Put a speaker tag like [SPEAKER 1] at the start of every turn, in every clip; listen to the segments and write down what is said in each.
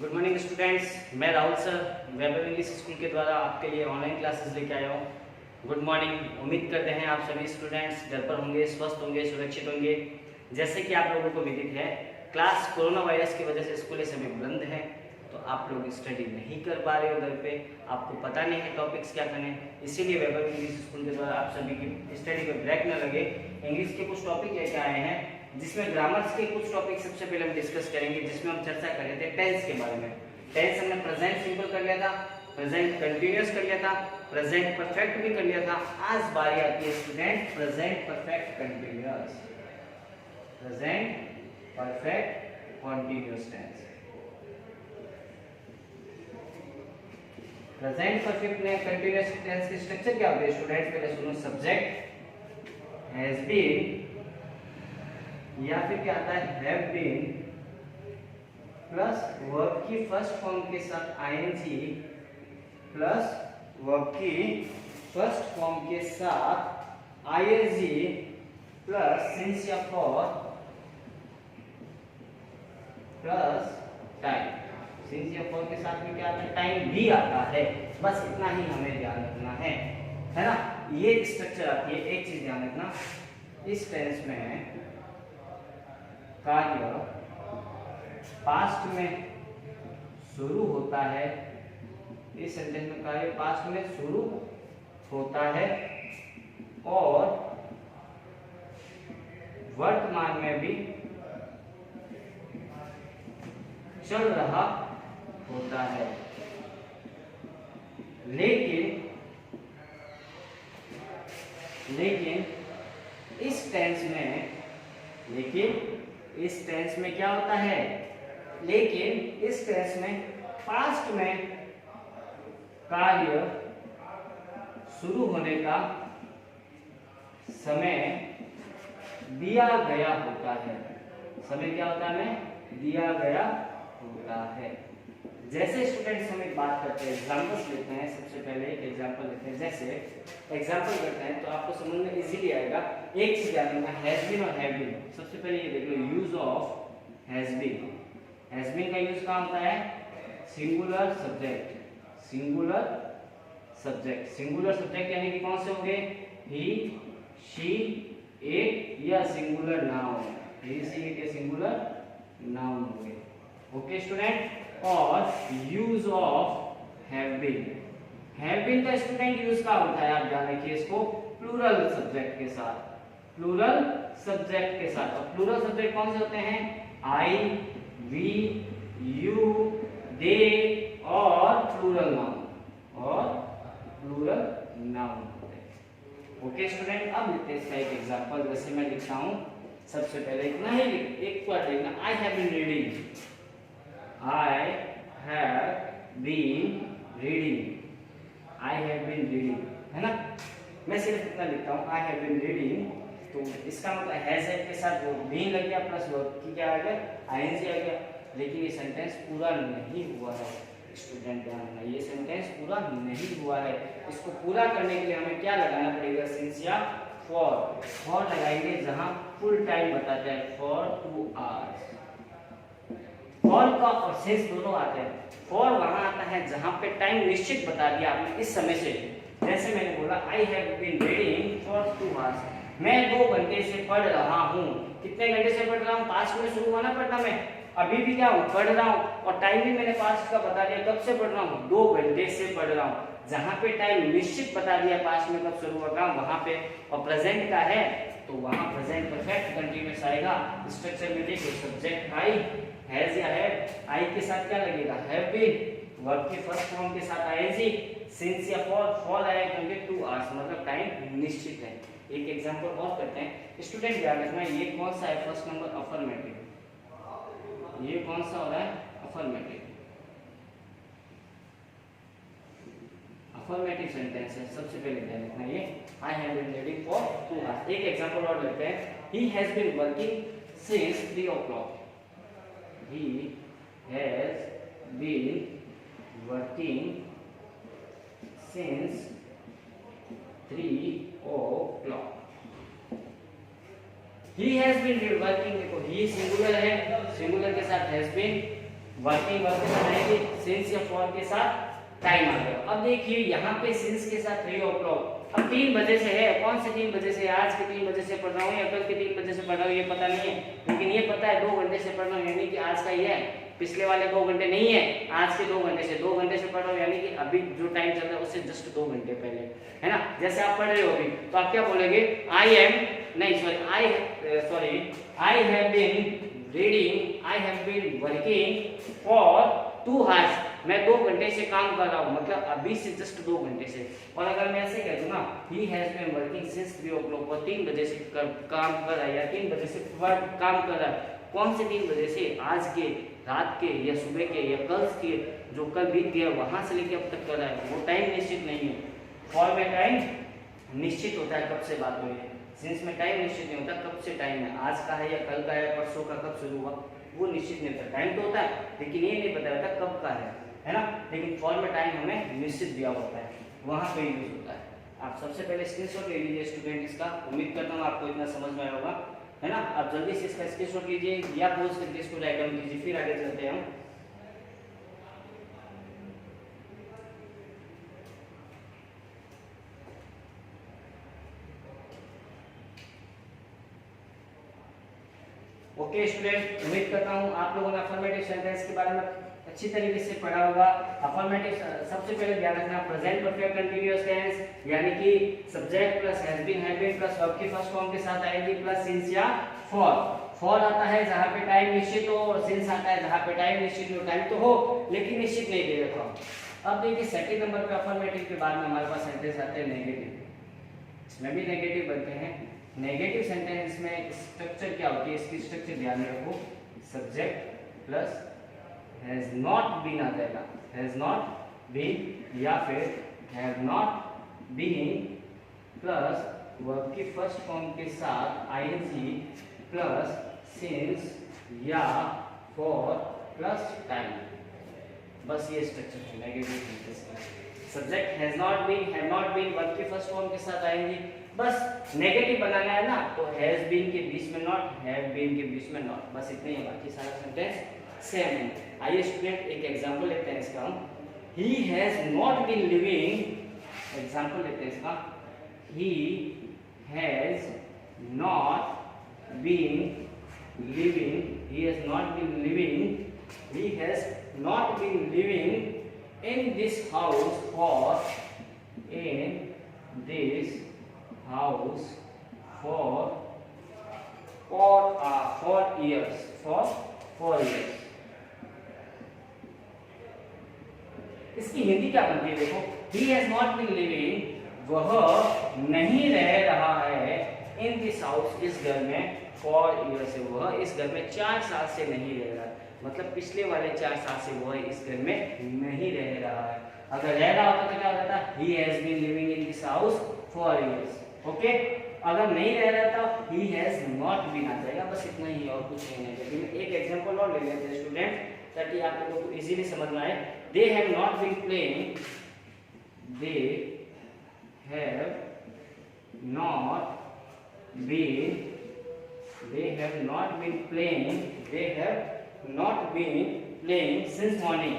[SPEAKER 1] Good morning students, मैं Rahul sir वैभव English school के द्वारा आपके लिए ऑनलाइन क्लासेस लेके आया हूँ। Good morning. उम्मीद करते हैं आप सभी स्टूडेंट्स घर पर होंगे, स्वस्थ होंगे, सुरक्षित होंगे। जैसे कि आप लोगों को विदित है, क्लास कोरोना वायरस की वजह से स्कूलें सभी बंद हैं, तो आप लोग स्टडी नहीं कर पा रहे हो घर पे, आपको पता नहीं है टॉपिक्स क्या करने, इसीलिए वैभव इंग्लिश स्कूल के द्वारा आप सभी की स्टडी पर ब्रेक न लगे, इंग्लिश के कुछ टॉपिक लेके आए हैं, जिसमें ग्रामर्स के कुछ टॉपिक सबसे पहले हम डिस्कस करेंगे, जिसमें हम चर्चा कर रहे थे टेंस के बारे में। टेंस हमने प्रेजेंट सिंपल कर लिया था, प्रेजेंट कंटिन्यूअस कर लिया था, प्रेजेंट परफेक्ट भी कर लिया था। आज बारी आती है student present perfect continuous, present perfect continuous tense. Present perfect में कंटिन्यूअस टेंस की स्ट्रक्चर क्या होती है स्टूडेंट? पहले सुनो, सब्जेक्ट हैज बीन या फिर क्या आता है हैव बीन प्लस वर्ब की फर्स्ट फॉर्म के साथ आईएनजी प्लस वर्ब की फर्स्ट फॉर्म के साथ आईएनजी प्लस सिंस या फॉर प्लस टाइम। सिंस या फॉर के साथ में क्या आता है? टाइम भी आता है। बस इतना ही हमें ध्यान रखना है ना? ये स्ट्रक्चर आती है। एक चीज ध्यान रखना, इस टेंस में कार्य पास्ट में शुरू होता है, इस सेंटेंस में कार्य पास्ट में शुरू होता है और वर्तमान में भी चल रहा होता है, लेकिन इस टेंस में क्या होता है? लेकिन इस टेंस में पास्ट में कार्य शुरू होने का समय दिया गया होता है। समय क्या होता है? हमें दिया गया होता है। जैसे स्टूडेंट्स हम एक बात करते हैं, एग्जांपल्स लेते हैं। सबसे पहले एक एग्जांपल लेते हैं। जैसे एग्जांपल करते हैं तो आपको समझ में इजीली आएगा। एक चीज ध्यान रखना, हैज बीन और हैव बीन। सबसे पहले ये देख लो, use of has been. Has been का यूज कहाँ होता है? Singular subject. Singular subject, singular subject यानी कि कौन से होंगे? ही, शी, इट या singular noun. He, she, it या सिंगुलर नाउन होंगे। Okay student. और use of have been. Have been का स्टूडेंट यूज का होता है, आप ध्यान रखिए इसको, प्लूरल सब्जेक्ट के साथ। प्लूरल सब्जेक्ट के साथ। और प्लूरल सब्जेक्ट कौन से होते हैं? आई, वी, यू, दे और प्लूरल नाउन। और प्लूरल नाउन होते हैं। Okay student. अब लेते हैं इसका एक एग्जांपल। जैसे मैं लिखता हूं, सबसे पहले इतना ही एक बार देखना, I have been reading. I have been reading. I have been reading, है ना? मैं सिर्फ इतना लिखता हूँ, I have been reading, तो इसका मतलब हैज के साथ वो बीन लग गया प्लस वर्ब की क्या आ गया? आईएनजी आ गया। लेकिन ये सेंटेंस पूरा नहीं हुआ है स्टूडेंट, ध्यान रखना, ये सेंटेंस पूरा नहीं हुआ है। इसको पूरा करने के लिए हमें क्या लगाना पड़ेगा? सिंस या फॉर। फॉर लगाएंगे जहाँ फुल टाइम बताता है, फॉर 2 आवर्स। फॉर का और सिंस दोनों आते हैं। फॉर वहां आता है जहां पे टाइम निश्चित बता दिया आपने, इस समय से। जैसे मैंने बोला, I have been reading for 2 hours. मैं 2 घंटे से पढ़ रहा हूँ। कितने घंटे से पढ़ रहा हूँ? 5 मिनट शुरू हुआ ना पढ़ना। मैं अभी भी क्या हूँ? पढ़ रहा हूँ। और टाइम भी मैंने 5 का बता दिया। कब से पढ़ रहा हूँ? 2 घंटे से पढ़ रहा हूँ। जहां पे टाइम निश्चित बता दिया 5 मिनट कब शुरू होगा वहां पे, और प्रेजेंट का है तो वहां प्रेजेंट परफेक्ट कंटिन्यूअस आएगा। स्ट्रक्चर में देखिए, सब्जेक्ट आई, हैज या हैव, आई के साथ क्या लगेगा? Have been. वर्ब के फर्स्ट फॉर्म के साथ आईएनजी, सिंस या फॉर आया क्योंकि 2 आवर्स मतलब टाइम निश्चित है। एक एग्जांपल और करते हैं स्टूडेंट, ध्यान रखना, ये कौन सा है? First number affirmative. ये कौन सा हो रहा है? अफर्मेटिव। अफर्मेटिव सेंटेंस है। सबसे पहले ध्यान रखना, ये I have been reading for 2 hours. एक एग्जांपल और लेते हैं, he has been working since 3 o'clock। He has been working since 3 o'clock. He has been working, देखो he सिंगुलर है, सिंगुलर के साथ has been, वर्किंग वर्ब के साथ आएगी, सिंस या फॉर के साथ टाइम आ गया। अब देखिए यहाँ पे सिंस के साथ 3 o'clock, अब 3 बजे से है, कौन से 3 बजे से? आज के 3 बजे से पढ़ रहा हूँ या कल के 3 बजे से पढ़ रहा हूँ ये पता नहीं है, लेकिन ये पता है 2 घंटे से पढ़ रहा हूँ, यानी कि आज का ये है, पिछले वाले 2 घंटे नहीं है, आज के 2 घंटे से पढ़ रहा हूँ, यानी कि अभी जो टाइम चल रहा है उससे जस्ट 2 घंटे पहले, है ना। जैसे आप पढ़ रहे हो अभी तो आप क्या बोलेंगे? I have been reading, I have been working for 2 hours, मैं 2 घंटे से काम कर रहा हूँ, मतलब अभी से जस्ट 2 घंटे से। और अगर मैं ऐसे कह दूं ना, he has been working since 3 o'clock, वो 3 बजे से काम कर रहा है या 3 बजे से काम कर रहा है। कौन से 3 बजे से? आज के, रात के, या सुबह के, या कल के, जो कल बीत गया वहां से लेके अब तक कर रहा है। वो टाइम निश्चित नहीं है। फॉर में टाइम निश्चित होता है, कब से बात हुई है। सिंस में टाइम निश्चित नहीं होता, कब से टाइम है, आज का है या कल का है, परसों का, कब शुरू हुआ, वो निश्चित नहीं होता। टाइम तो होता है लेकिन ये नहीं पता होता कब का है ना। लेकिन फॉर में टाइम हमें निश्चित दिया होता है, वहां पे यूज होता है। आप सबसे पहले स्क्रीनशॉट ले लीजिए स्टूडेंट इसका, उम्मीद करता हूँ आपको इतना समझ में आया होगा, है ना। आप जल्दी से इसका स्क्रीनशॉट लीजिए या पोज करके इसको राइट डाउन कीजिए, फिर आगे चलते हैं हम। ओके स्टूडेंट, उम्मीद करता हूँ आप लोगों ने अफर्मेटिव सेंटेंस के बारे में अच्छी तरीके से पढ़ा होगा। अफर्मेटिव सबसे पहले ध्यान रखना, प्रेजेंट परफेक्ट कंटीन्यूअस टेंस, यानी कि subject plus has been have been plus verb की फर्स्ट फॉर्म के साथ आएगी प्लस सिंस या फॉर। फॉर आता है जहां पे टाइम निश्चित हो और सिंस आता है जहां पे टाइम निश्चित हो, टाइम तो हो लेकिन निश्चित नहीं दे रखा हो। अब देखिए सेकंड नंबर पे अफर्मेटिव के बाद में हमारे पास सेंटेंस आते हैं नेगेटिव, इसमें भी नेगेटिव बनते हैं। नेगेटिव सेंटेंस में स्ट्रक्चर क्या होती है, इसकी स्ट्रक्चर ध्यान में रखो, subject plus has not been आ जाएगा, हैज नॉट बीन या फिर have not been plus verb की फर्स्ट फॉर्म के साथ आईएनजी प्लस सिंस या फॉर प्लस टाइम। बस ये स्ट्रक्चर है नेगेटिव सेंटेंस का। Subject has not been verb की फर्स्ट फॉर्म के साथ आएंगे, बस नेगेटिव बनाना है ना, तो हैज बीन के बीच में नॉट, हैव बीन के बीच में नॉट, बस इतना ही है, बाकी सारा सेंटेंस सेम है। आइए स्टूडेंट एक एग्जांपल लेते हैं इसका हम। He has not been living, example लेते हैं इसका, he has not been living, he has not been living in this house for 4 years। इसकी हिंदी क्या बनती है देखो, he has not been living, वह नहीं रह रहा है, in this house, इस घर में, for years से, वह इस घर में 4 साल से नहीं रह रहा है, मतलब पिछले वाले 4 साल से वह इस घर में नहीं रह रहा है। अगर रह रहा होता तो क्या होता? he has been living in this house for years। Okay, अगर नहीं रह रहा था he has not been आ जाएगा, बस इतना ही और कुछ नहीं है। लेकिन एक एग्जांपल और ले लेते हैं स्टूडेंट, ताकि आप लोगों को इजीली समझ में आए। they have not been playing, they have not been playing since morning।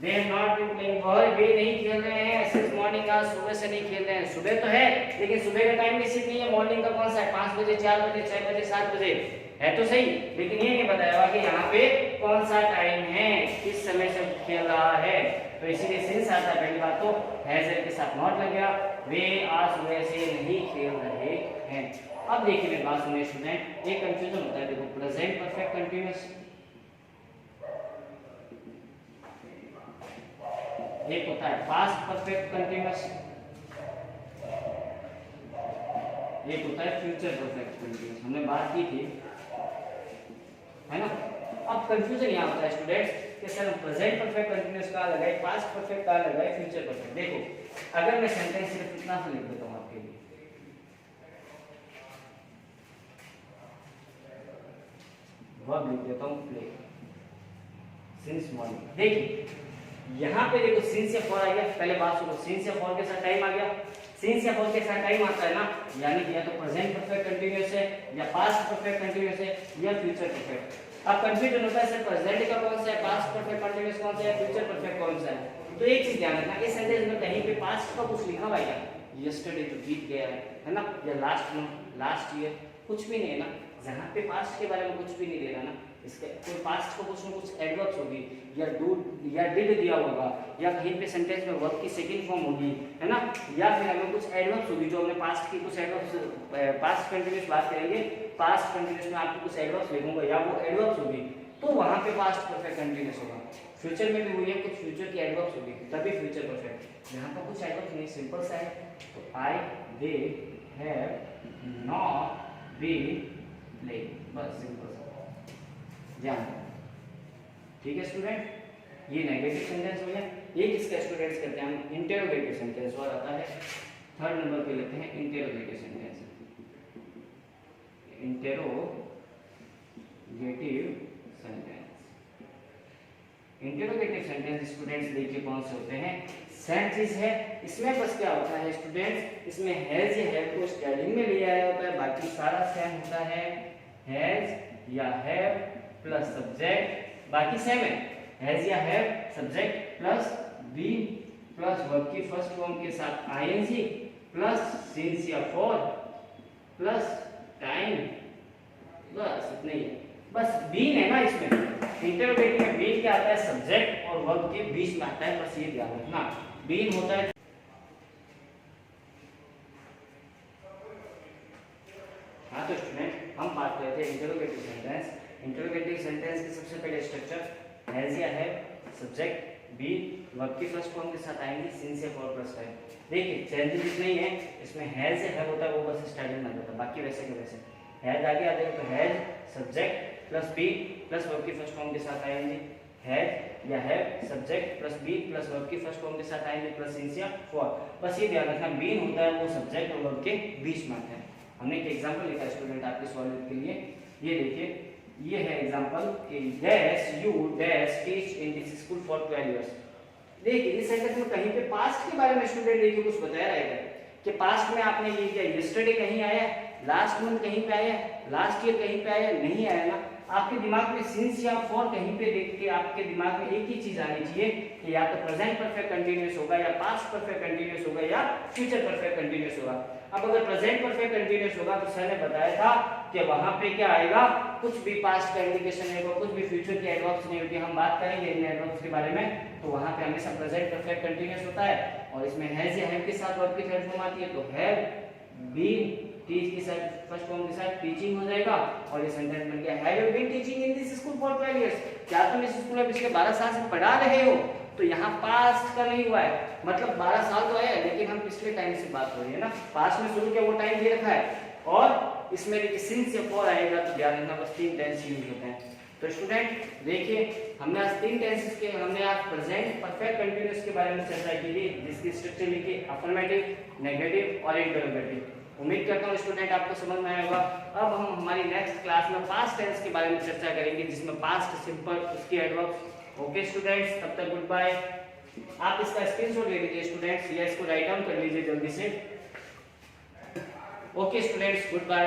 [SPEAKER 1] They have not been playing, वे नहीं खेल रहे हैं since morning, आज सुबह से नहीं खेल रहे हैं। सुबह तो है लेकिन सुबह का टाइम निश्चित नहीं है, मॉर्निंग का कौन सा है, 5 बजे, 4 बजे, 6 बजे, 7 बजे है तो सही, लेकिन ये नहीं बताया हुआ कि यहाँ पे कौन सा टाइम है, किस समय से खेल रहा है, तो इसीलिए सिंस आता है। पहली बात तो हैज के साथ नॉट लग गया, वे आज सुबह से नहीं खेल रहे हैं। अब देखिए मेरी बात सुनिए स्टूडेंट, एक कंफ्यूजन होता है, देखो प्रेजेंट परफेक्ट कंटीन्यूअस, एक होता है पास्ट परफेक्ट कंटीन्यूअस, एक होता है फ्यूचर परफेक्ट कंटीन्यूअस, हमने बात की थी, है ना। अब कंफ्यूजन यहाँ होता है स्टूडेंट्स कि सर प्रेजेंट परफेक्ट कंटीन्यूअस का अलग है, पास्ट परफेक्ट का अलग है, फ्यूचर परफेक्ट। देखो अगर मैं सेंटेंस सिर्फ इतना सा लिख देता हूँ आपके लिए, वर्ब लिख देता हूँ प्ले सिंस मॉर्निंग। देखिए यहाँ पे देखो सिंस या फॉर आ गया, पहले बात सुनो, सिंस या फॉर के साथ टाइम आ गया, सिंस या फॉर के साथ टाइम आता है ना, यानी कि या तो प्रेजेंट परफेक्ट कंटीन्यूअस है या पास्ट परफेक्ट कंटीन्यूअस है या फ्यूचर परफेक्ट। अब कंफ्यूजन होता है सर प्रेजेंट का कौन सा है, पास्ट परफेक्ट कंटीन्यूअस कौन सा है, फ्यूचर परफेक्ट कौन सा है। तो एक चीज ध्यान रखना, इस सेंटेंस में कहीं पे पास्ट का कुछ लिखा हुआ है क्या, यस्टरडे जो बीत गया है ना, या लास्ट मंथ, लास्ट ईयर, कुछ भी नहीं है ना। जहाँ पे पास्ट के बारे में कुछ भी नहीं दे रहा ना, इसके कोई पास्ट को कुछ न कुछ एडवर्ब्स होगी या डू या डिड दिया होगा, या कहीं पे सेंटेंस में वर्ब की सेकंड फॉर्म होगी, है ना, या फिर हमें कुछ एडवर्ब्स होगी जो हमने पास्ट की कुछ एडवर्ब्स, पास्ट कंटीन्यूअस बात करेंगे, पास्ट कंटीन्यूअस में आपको कुछ एडवर्ब्स लिखूंगा या वो एडवर्ब्स होगी, तो वहां पे पास्ट परफेक्ट कंटीन्यूअस होगा। फ्यूचर में भी हुई है, कुछ फ्यूचर की एडवर्ब्स होगी तभी फ्यूचर परफेक्ट। यहाँ पर कुछ एडवर्ब्स नहीं, सिंपल सा है, तो I they have not been playing, बस सिंपल सा ध्यान। ठीक है स्टूडेंट, ये नेगेटिव सेंटेंस हो गया। एक इसका स्टूडेंट्स करते हैं हम इंटेरोगेटिव सेंटेंस, और आता है थर्ड नंबर पे लेते हैं interrogative sentence. Interrogative sentence, interrogative sentence students देखिए कौन से होते हैं, सेम चीज है। इसमें बस क्या होता है स्टूडेंट्स, इसमें हैज या हैव को स्टार्टिंग में लिया आया होता है, बाकी सारा सेम होता है। हैज या हैव प्लस सब्जेक्ट, बाकी सेम है, हैज या have subject plus be plus verb की फर्स्ट फॉर्म के साथ आईएनजी प्लस सिंस या फॉर प्लस टाइम, बस इतना ही है। बस बीन है ना इसमें, इंटरोगेटिव में बीन क्या आता है, सब्जेक्ट और वर्ब के बीच में आता है, बस ये ध्यान रखना। बीन होता है हाँ। तो स्टूडेंट हम बात करते हैं इंटरोगेटिव सेंटेंस। इंटरोगेटिव सेंटेंस के सबसे पहले स्ट्रक्चर हैज या हैव, सब्जेक्ट बी, वर्ब की फर्स्ट फॉर्म के साथ आएंगे सिंस या फॉर प्लस टाइम। देखिए चेंजेस नहीं है, इसमें हैज या हैव होता है वो बस स्टार्टिंग में आता है, बाकी वैसे के वैसे। हैज आगे आ जाएगा तो has subject plus be plus verb की फर्स्ट फॉर्म के साथ आएंगे, हैज या have subject plus be plus verb की फर्स्ट फॉर्म के साथ आएंगे प्लस सिंस या फॉर। बस ये ध्यान रखना, बीन होता है वो सब्जेक्ट और वर्ब के बीच में आता है। हमने एक एग्जांपल लिखा स्टूडेंट आपके सॉल्व के लिए, ये देखिए, ये है एग्जांपल कि dash you dash teach in this school for 12 years. देखिए इस सेंटेंस में कहीं पे पास्ट के बारे में स्टूडेंट देखिए कुछ बताया रहेगा कि पास्ट में आपने ये किया, यस्टरडे कहीं आया, लास्ट मंथ कहीं पे आया, लास्ट ईयर कहीं पे आया, नहीं आया ना। आपके दिमाग में सिंस या फॉर कहीं पे देख के आपके दिमाग में एक ही चीज आनी चाहिए कि या तो प्रेजेंट परफेक्ट कंटीन्यूअस होगा या पास्ट परफेक्ट कंटीन्यूअस होगा या फ्यूचर परफेक्ट कंटीन्यूअस होगा। अब अगर प्रेजेंट परफेक्ट कंटीन्यूअस होगा तो सर ने बताया था कि वहां पे क्या आएगा, कुछ भी पास्ट का इंडिकेशन नहीं होगा, कुछ भी फ्यूचर की एडवर्ब्स नहीं होगी। हम बात करेंगे इन एडवर्ब्स के बारे में, तो वहां पे हमेशा प्रेजेंट परफेक्ट कंटीन्यूअस होता है और इसमें हैज या हैव के साथ वर्ब की थर्ड फॉर्म आती है, तो हैव बीन टीच के साथ फर्स्ट फॉर्म के साथ टीचिंग हो जाएगा और ये सेंटेंस बन गया have you been teaching in this school for 12 years. क्या तुम इस स्कूल में पिछले 12 साल से पढ़ा रहे हो? तो यहाँ पास्ट का नहीं हुआ है, मतलब 12 साल तो है लेकिन हम पिछले टाइम से बात हो रही है ना, पास्ट में शुरू किया वो टाइम दे रखा है। और इसमें देखिए सिंस या फॉर आएगा तो ध्यान रखना बस 3 टेंस यूज होते हैं। तो स्टूडेंट देखिए हमने आज 3 टेंसेस के, हमने आज प्रेजेंट परफेक्ट कंटीन्यूअस के बारे में चर्चा की थी, जिसकी स्ट्रक्चर लिखी अफर्मेटिव, नेगेटिव और इंटरोगेटिव। उम्मीद करता हूँ स्टूडेंट आपको समझ में आएगा। अब हम हमारी नेक्स्ट क्लास में पास्ट टेंस के बारे में चर्चा करेंगे, जिसमें पास्ट सिंपल, उसकी एडवर्ब्स। ओके स्टूडेंट्स, तब तक गुड बाय। आप इसका स्क्रीनशॉट ले लीजिए स्टूडेंट्स या इसको राइट डाउन कर लीजिए जल्दी से। Okay students, good bye.